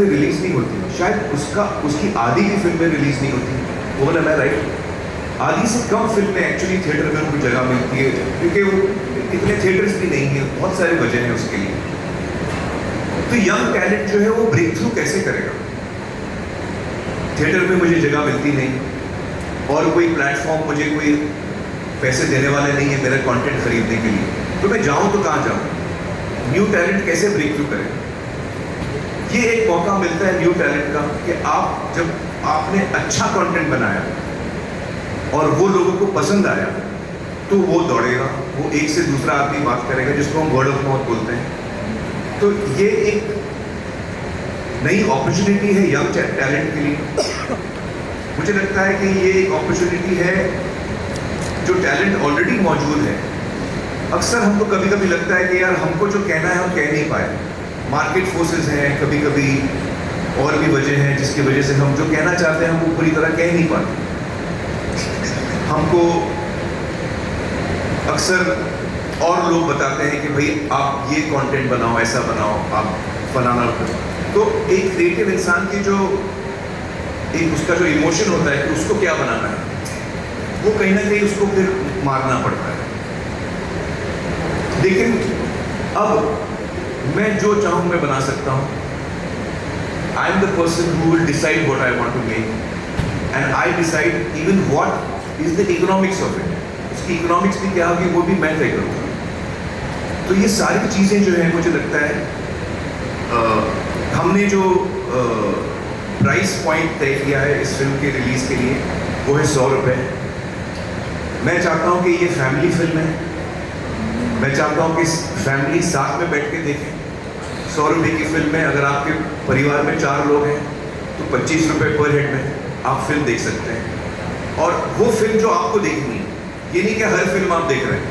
फिल्में रिलीज नहीं होती, शायद उसकी आधी भी फिल्में रिलीज नहीं होती। वो बोला मैं राइट, आधी से कम फिल्में एक्चुअली थिएटर में उनको जगह मिलती है, क्योंकि वो इतने थिएटर्स भी नहीं है, बहुत सारे वजह हैं उसके लिए। तो यंग टैलेंट जो है वो ब्रेक थ्रू कैसे करेगा? थिएटर में मुझे जगह मिलती नहीं और कोई प्लेटफॉर्म, मुझे कोई पैसे देने वाले नहीं है मेरा कंटेंट खरीदने के लिए, तो मैं जाऊं तो कहाँ जाऊं? न्यू टैलेंट कैसे ब्रेक थ्रू करें? ये एक मौका मिलता है न्यू टैलेंट का कि आप जब आपने अच्छा कंटेंट बनाया और वो लोगों को पसंद आया तो वो दौड़ेगा, वो एक से दूसरा आदमी बात करेगा, जिसको हम वर्ड ऑफ माउथ बोलते हैं। तो ये एक नई अपॉर्चुनिटी है यंग टैलेंट के लिए। मुझे लगता है कि ये एक अपॉर्चुनिटी है जो टैलेंट ऑलरेडी मौजूद है। अक्सर हमको कभी कभी लगता है कि यार हमको जो कहना है हम कह नहीं पाए, मार्केट फोर्सेस हैं, कभी कभी और भी वजह हैं जिसकी वजह से हम जो कहना चाहते हैं हम वो पूरी तरह कह नहीं पाते। हमको अक्सर और लोग बताते हैं कि भाई आप ये कंटेंट बनाओ, ऐसा बनाओ, आप फलाना करो। तो एक क्रिएटिव इंसान की जो एक उसका जो इमोशन होता है कि उसको क्या बनाना है, वो कहीं ना कहीं उसको फिर मारना पड़ता है। लेकिन अब मैं जो चाहूँ मैं बना सकता हूँ। I am the person who will decide what I want to make and I decide even what is the economics of it. उसकी इकोनॉमिक्स भी क्या होगी वो भी मैं तय करूँगा। तो ये सारी चीज़ें जो है मुझे लगता है हमने जो प्राइस पॉइंट तय किया है इस फिल्म के रिलीज़ के लिए वो है 100 रुपये। मैं चाहता हूँ कि ये फैमिली फिल्म है। मैं चाहता हूँ कि फैमिली साथ में बैठ के देखें। 100 रुपये की फिल्म में अगर आपके परिवार में 4 लोग हैं तो 25 रुपये पर हेड में आप फिल्म देख सकते हैं। और वो फिल्म जो आपको देखनी है, ये नहीं कि हर फिल्म आप देख रहे हैं,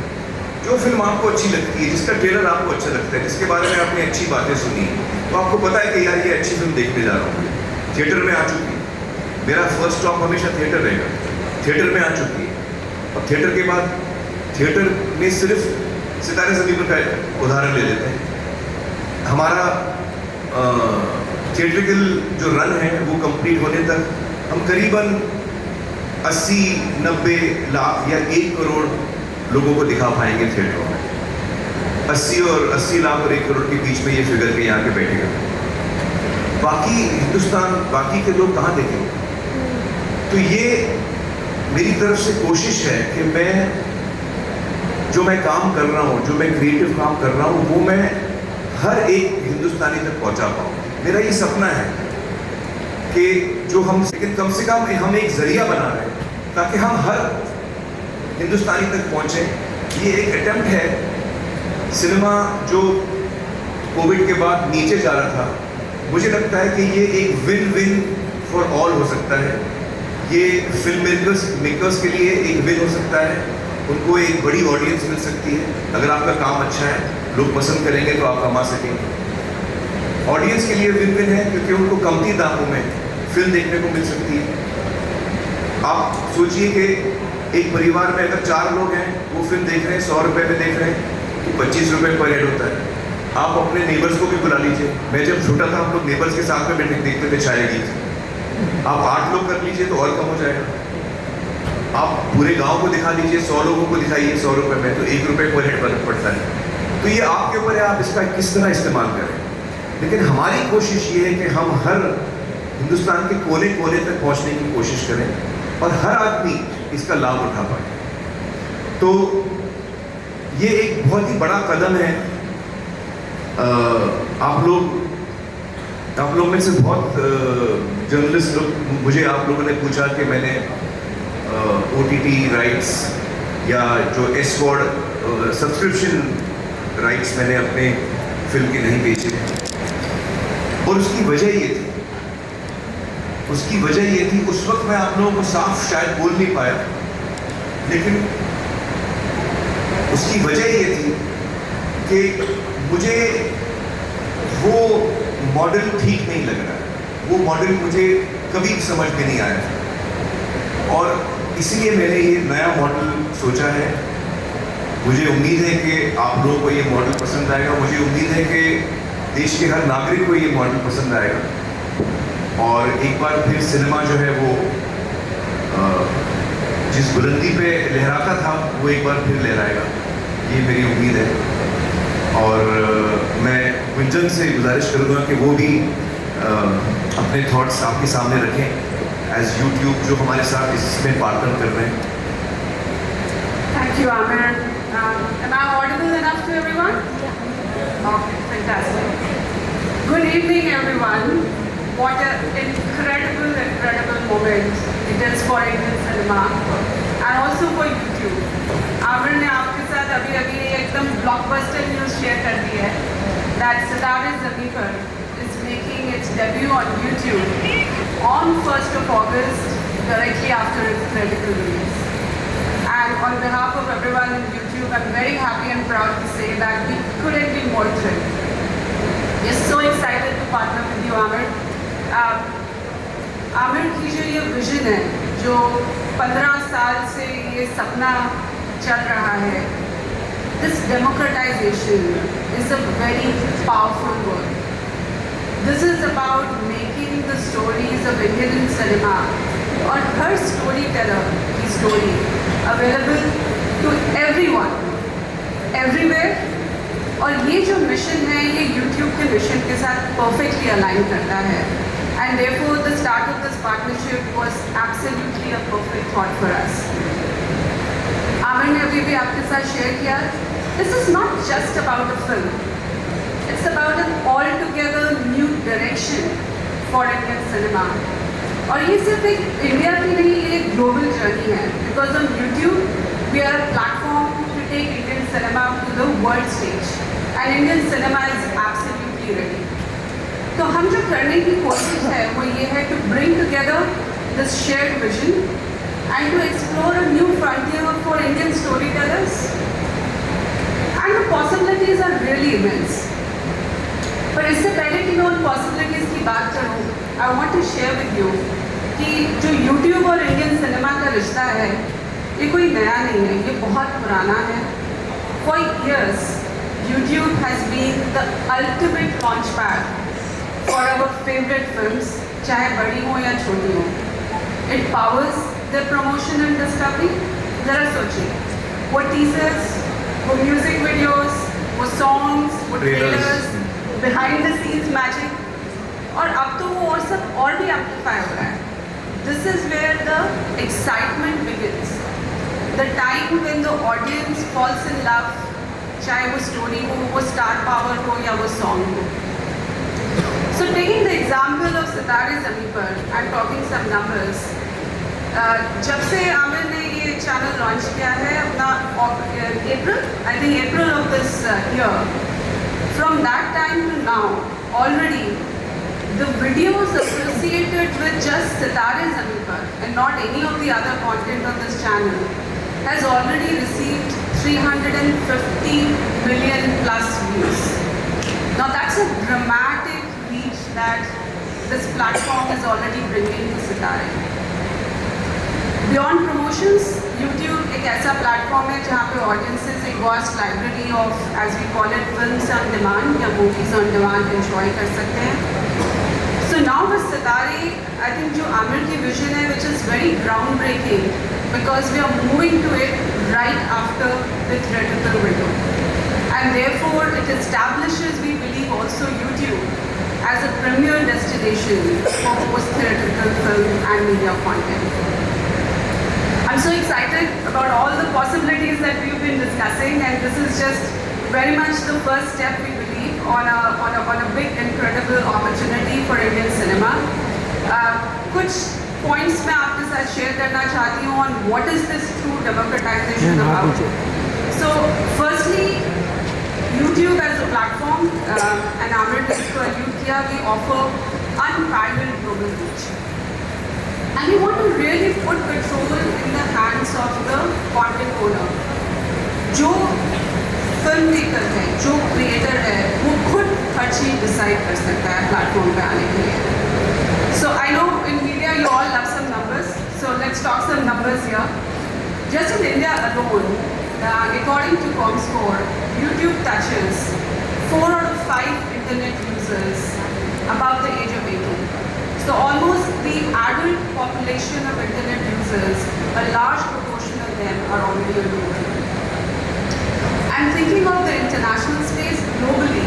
जो फिल्म आपको अच्छी लगती है, जिसका ट्रेलर आपको अच्छा लगता है, जिसके बारे में आपने अच्छी बातें सुनी, तो आपको पता है कि यार ये अच्छी फिल्म देखने जा रहा हूँ, थिएटर में आ चुकी है। मेरा फर्स्ट स्टॉप हमेशा थिएटर रहेगा। थिएटर में आ चुकी है और थिएटर के बाद थिएटर में सिर्फ सितारे ज़मीन का उदाहरण ले लेते हैं। हमारा थिएट्रिकल जो रन है वो कंप्लीट होने तक हम करीबन 80-90 लाख या 1 करोड़ लोगों को दिखा पाएंगे थिएटरों में। 80 लाख और 1 करोड़ के बीच में ये फिगर के यहाँ के बैठेगा। बाकी हिंदुस्तान, बाकी के लोग कहाँ देखेंगे? तो ये मेरी तरफ से कोशिश है कि मैं काम कर रहा हूँ, जो मैं क्रिएटिव काम कर रहा हूँ, वो मैं हर एक हिंदुस्तानी तक पहुँचा पाऊँ। मेरा ये सपना है कि जो हम, लेकिन कम से कम हम एक जरिया बना रहे हैं ताकि हम हर हिंदुस्तानी तक पहुँचें। ये एक अटेम्प्ट है। सिनेमा जो कोविड के बाद नीचे जा रहा था, मुझे लगता है कि ये एक विन विन फॉर ऑल हो सकता है। ये फिल्म मेकर्स के लिए एक विन हो सकता है। उनको एक बड़ी ऑडियंस मिल सकती है। अगर आपका काम अच्छा है, लोग पसंद करेंगे तो आप कमा सकेंगे। ऑडियंस के लिए विन विन है क्योंकि उनको कमती दामों में फिल्म देखने को मिल सकती है। आप सोचिए कि एक परिवार में अगर 4 लोग हैं, वो फिल्म देख रहे हैं, 100 रुपये में देख रहे हैं, तो 25 रुपये पर हेड होता है। आप अपने नेबर्स को भी बुला लीजिए। मैं जब छोटा था हम लोग नेबर्स के साथ में बैठे देखते थे छाया गीत। आप 8 लोग कर लीजिए तो और कम हो जाएगा। आप पूरे गांव को दिखा लीजिए, 100 लोगों को दिखाइए 100 रुपये में, तो 1 रुपये पर हेड पड़ता है। तो ये आपके ऊपर है, आप इसका किस तरह इस्तेमाल करें। लेकिन हमारी कोशिश ये है कि हम हर हिंदुस्तान के कोने कोने तक पहुंचने की कोशिश करें और हर आदमी इसका लाभ उठा पाए। तो ये एक बहुत ही बड़ा कदम है। आप लोग में से बहुत जर्नलिस्ट लोग, मुझे आप लोगों ने पूछा कि मैंने OTT राइट्स या जो S-Word सब्सक्रिप्शन राइट्स मैंने अपने फिल्म के नहीं बेचे हैं। और उसकी वजह ये थी, उस वक्त मैं आप लोगों को साफ शायद बोल नहीं पाया, लेकिन उसकी वजह ये थी कि मुझे वो मॉडल ठीक नहीं लग रहा। वो मॉडल मुझे कभी समझ में नहीं आया और इसलिए मैंने ये नया मॉडल सोचा है। मुझे उम्मीद है कि आप लोगों को ये मॉडल पसंद आएगा। मुझे उम्मीद है कि देश के हर नागरिक को ये मॉडल पसंद आएगा। और एक बार फिर सिनेमा जो है वो जिस बुलंदी पे लहराता था वो एक बार फिर लहराएगा, ये मेरी उम्मीद है। और मैं गुंजन से गुजारिश करूँगा कि वो भी अपने थॉट्स आपके सामने रखें एज यूट्यूब जो हमारे साथ इसमें पार्टनर कर रहे हैं। Thank you, Amir. Am I audible enough to everyone? Yeah. Okay, fantastic. Good evening, everyone. What an incredible moment it is for Indian cinema and also for YouTube. Amir ने आपके साथ अभी एकदम blockbuster news share कर दी है that Sitare Zameen Par is making its debut on YouTube on 1st of August, directly after its theatrical release. And on behalf of everyone in YouTube, I'm very happy and proud to say that we couldn't be more thrilled. We're so excited to partner with you, Amir. Aamir की जो ये vision है, जो 15 साल से ये सपना चल रहा है, this democratization is a very powerful word. This is about making the stories of Indian cinema और हर storyteller की story available to everyone, everywhere. और ये जो मिशन है, ये YouTube के मिशन के साथ perfectly align करता है. And therefore, the start of this partnership was absolutely a perfect thought for us. Amir ने अभी भी आपके साथ share किया, this is not just about a film. It's about an altogether new direction for Indian cinema. और ये सिर्फ एक इंडिया की नहीं, ये एक global journey है. Because on YouTube, we are a platform to take Indian cinema to the world stage. And Indian cinema is absolutely ready. तो हम जो करने की कोशिश है वो ये है to bring together this shared vision and to explore a new frontier for Indian storytellers. And the possibilities are really immense. पर इससे पहले कि मैं उन possibilities की बात करूँ, I want to share with you कि जो YouTube और Indian cinema का रिश्ता है, ये कोई नया नहीं है, ये बहुत पुराना है. For years, YouTube has been the ultimate launchpad for our favorite films, चाहे बड़ी हो या छोटी हो. It powers their promotion and discovery. जरा सोचिए, वो teasers, वो music videos, वो songs, वो trailers, behind the scenes magic, और अब तो वो और सब और भी amplify हो रहा है. This is where the excitement begins. The time when the audience falls in love, चाहे वो story हो, वो star power हो या वो song हो. So taking the example of Sitare Zameen Par, I'm talking some numbers. जब से आमिर ने ये चैनल लॉन्च किया है अपना April of this year, from that time to now, already the videos associated with just Sitare Zameen Par and not any of the other content on this channel has already received 350 million plus views. Now that's a dramatic reach that this platform is already bringing to Sitare. Beyond promotions, YouTube एक ऐसा platform है जहाँ पे audiences एक vast library of, as we call it, films on demand या movies on demand enjoy कर सकते हैं. So now with Sitare, I think जो आमिर की vision है, which is very groundbreaking because we are moving to it right after the theatrical window. And therefore, it establishes, we believe, also YouTube as a premier destination for post-theatrical film and media content. I'm so excited about all the possibilities that we've been discussing, and this is just very much the first step, we believe, on a big, incredible opportunity for Indian cinema. कुछ points मैं आपके साथ share करना चाहती हूँ on what is this true democratization about. So, firstly, YouTube as a platform, and Amir ने इसको allude किया, we offer unparalleled global reach. And we want to really put control in the hands of the content owner. जो film maker है, जो creator है, वो खुद हर चीज़ decide कर सकता है platform पे आने के लिए. So I know in media you all love some numbers, so let's talk some numbers here. Just in India alone, according to ComScore, YouTube touches 4 out of 5 internet users above the age of 18. So almost the adult population of internet users, a large proportion of them are already on YouTube. And thinking of the international space globally,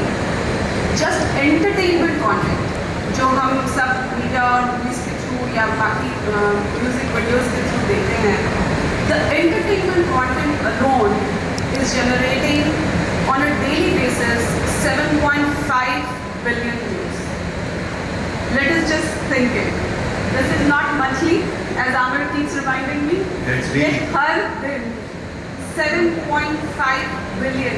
just entertainment content, जो हम सब media और movies के through या बाकी music videos के through देखते हैं, the entertainment content alone is generating on a daily basis 7.5 billion views. Let us just think it. This is not monthly, as Amir keeps reminding me. It's really. Yet हर दिन 7.5 billion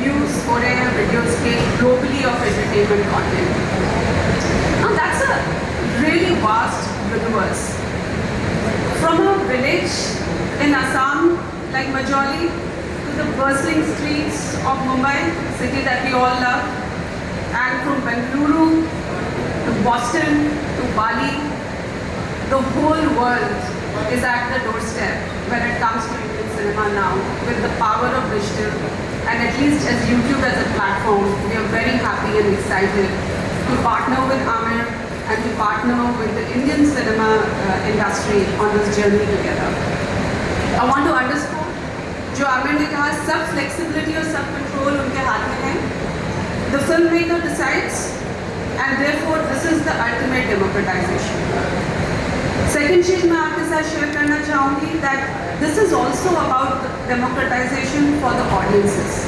views हो रहे हैं videos के globally of entertainment content. Now that's a really vast universe. From a village in Assam like Majoli to the bustling streets of Mumbai, city that we all love, and from Bengaluru to Boston to Bali, the whole world is at the doorstep when it comes to Indian cinema now, with the power of digital, and at least as YouTube as a platform, we are very happy and excited to partner with Amir and to partner with the Indian cinema industry on this journey together. I want to underscore, जो आमिर ने कहा, सब flexibility और सब control उनके हाथ में है. The filmmaker decides, and therefore this is the ultimate democratization. Second चीज मैं आपके साथ शेयर करना चाहूँगी that this is also about democratization for the audiences.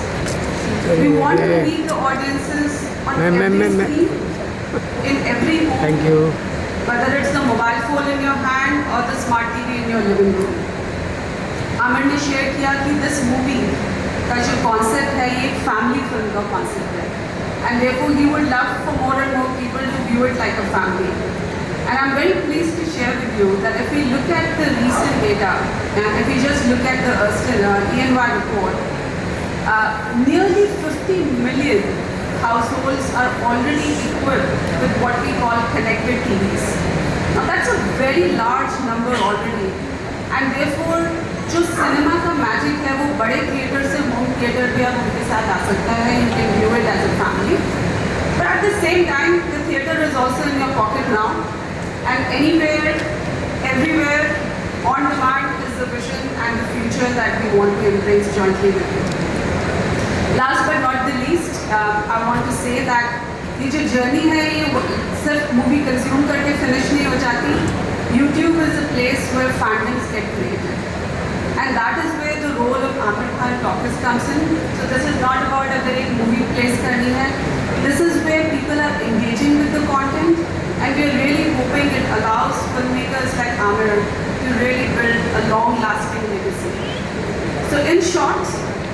We want to meet the audiences on every screen, in every home. Thank you. Whether it's the mobile phone in your hand or the smart TV in your living room. Aamir ने share किया कि this movie का जो concept है ये एक family film का concept है, and therefore he would love for more and more people to view it like a family. And I'm very pleased to share with you that if we look at the recent data, and if we just look at the ENY report, nearly 50 million households are already equipped with what we call connected TVs. Now that's a very large number already, and therefore जो cinema का magic है वो बड़े theatre से home theatre पे अब उनके साथ आ सकता है. You can view it as a family, but at the same time the theater is also in your pocket now, and anywhere, everywhere, on demand is the vision and the future that we want to embrace jointly with you. Last but not the least, I want to say that ये जो journey है ये सिर्फ movie consume करके finish नहीं हो जाती. YouTube is a place where fandoms get created. And that is where the role of Amir Khan Talkies comes in. So this is not about a very movie place करनी है. This is where people are engaging with the content, and we are really hoping it allows filmmakers like Amir to really build a long-lasting legacy. So in short,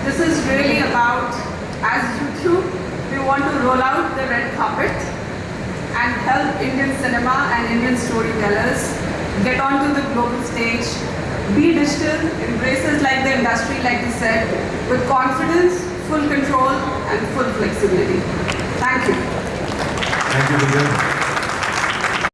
this is really about, as YouTube, we want to roll out the red carpet and help Indian cinema and Indian storytellers get onto the global stage, be digital, embrace it like the industry, like we said, with confidence, full control and full flexibility. Thank you. Thank you, Vijay.